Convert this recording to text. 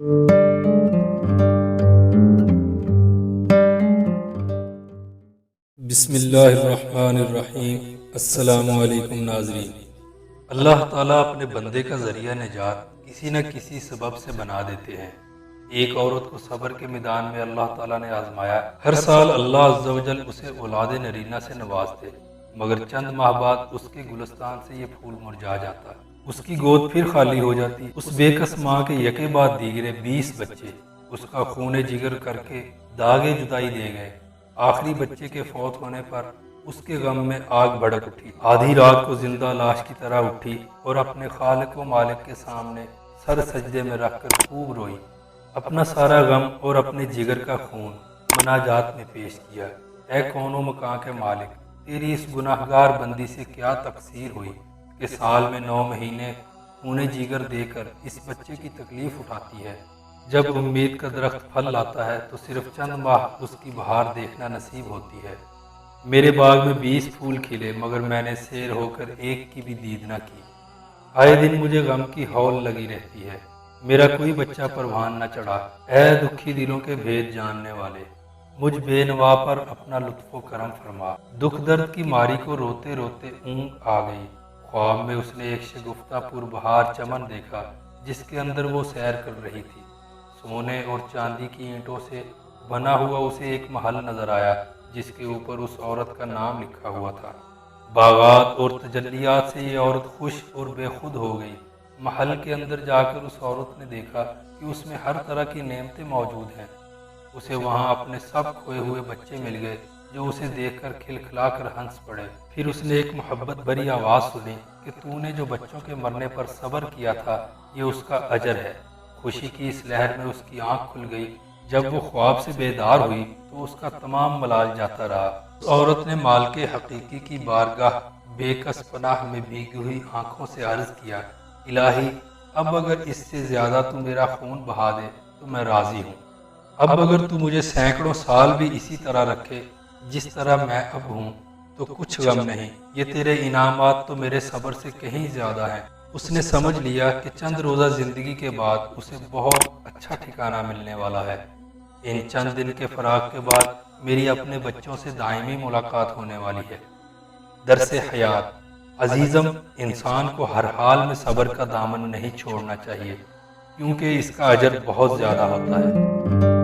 بسم اللہ الرحمن الرحیم۔ السلام علیکم ناظرین۔ اللہ تعالیٰ اپنے بندے کا ذریعہ نجات کسی نہ کسی سبب سے بنا دیتے ہیں۔ ایک عورت کو صبر کے میدان میں اللہ تعالیٰ نے آزمایا۔ ہر سال اللہ عز و جل اسے اولاد نرینہ سے نوازتے، مگر چند ماہ بعد اس کے گلستان سے یہ پھول مرجھا جاتا، اس کی گود پھر خالی ہو جاتی۔ اس بے کس ماں کے یکے بعد دیگرے 20 بچے اس کا خون جگر کر کے داغے جدائی دے گئے۔ آخری بچے کے فوت ہونے پر اس کے غم میں آگ بھڑک اٹھی۔ آدھی رات کو زندہ لاش کی طرح اٹھی اور اپنے خالق و مالک کے سامنے سر سجدے میں رکھ کر خوب روئی، اپنا سارا غم اور اپنے جگر کا خون مناجات میں پیش کیا۔ اے کون و مکان کے مالک، تیری اس گناہگار بندی سے کیا تقصیر ہوئی کہ سال میں 9 مہینے خون جگر دے کر اس بچے کی تکلیف اٹھاتی ہے۔ جب امید کا درخت پھل لاتا ہے تو صرف چند ماہ اس کی بہار دیکھنا نصیب ہوتی ہے۔ میرے باغ میں 20 پھول کھلے، مگر میں نے سیر ہو کر ایک کی بھی دید نہ کی۔ آئے دن مجھے غم کی ہول لگی رہتی ہے، میرا کوئی بچہ پروان نہ چڑھا۔ اے دکھی دلوں کے بھید جاننے والے، مجھ بے نوا پر اپنا لطف و کرم فرما۔ دکھ درد کی ماری کو روتے روتے اونگ آ گئی۔ خواب میں اس نے ایک شگفتہ پر بہار چمن دیکھا جس کے اندر وہ سیر کر رہی تھی۔ سونے اور چاندی کی اینٹوں سے بنا ہوا اسے ایک محل نظر آیا جس کے اوپر اس عورت کا نام لکھا ہوا تھا۔ باغات اور تجلیات سے یہ عورت خوش اور بے خود ہو گئی۔ محل کے اندر جا کر اس عورت نے دیکھا کہ اس میں ہر طرح کی نعمتیں موجود ہیں۔ اسے وہاں اپنے سب کھوئے ہوئے بچے مل گئے جو اسے دیکھ کر کھلکھلا کر ہنس پڑے۔ پھر اس نے ایک محبت بھری آواز سنی کہ تو نے جو بچوں کے مرنے پر صبر کیا تھا یہ اس کا اجر ہے۔ خوشی کی اس لہر میں اس کی آنکھ کھل گئی۔ جب وہ خواب سے بیدار ہوئی تو اس کا تمام ملال جاتا رہا۔ اس عورت نے مالک حقیقی کی بارگاہ بے کس پناہ میں بھیگی ہوئی آنکھوں سے عرض کیا، الہی اب اگر اس سے زیادہ تو میرا خون بہا دے تو میں راضی ہوں۔ اب اگر تو مجھے سینکڑوں سال بھی اسی طرح رکھے جس طرح میں اب ہوں تو کچھ غم نہیں، یہ تیرے انعامات تو میرے صبر سے کہیں زیادہ ہیں۔ اس نے سمجھ لیا کہ چند روزہ زندگی کے بعد اسے بہت اچھا ٹھکانہ ملنے والا ہے۔ ان چند دن کے فراق کے بعد میری اپنے بچوں سے دائمی ملاقات ہونے والی ہے۔ درس حیات عزیزم، انسان کو ہر حال میں صبر کا دامن نہیں چھوڑنا چاہیے کیونکہ اس کا اجر بہت زیادہ ہوتا ہے۔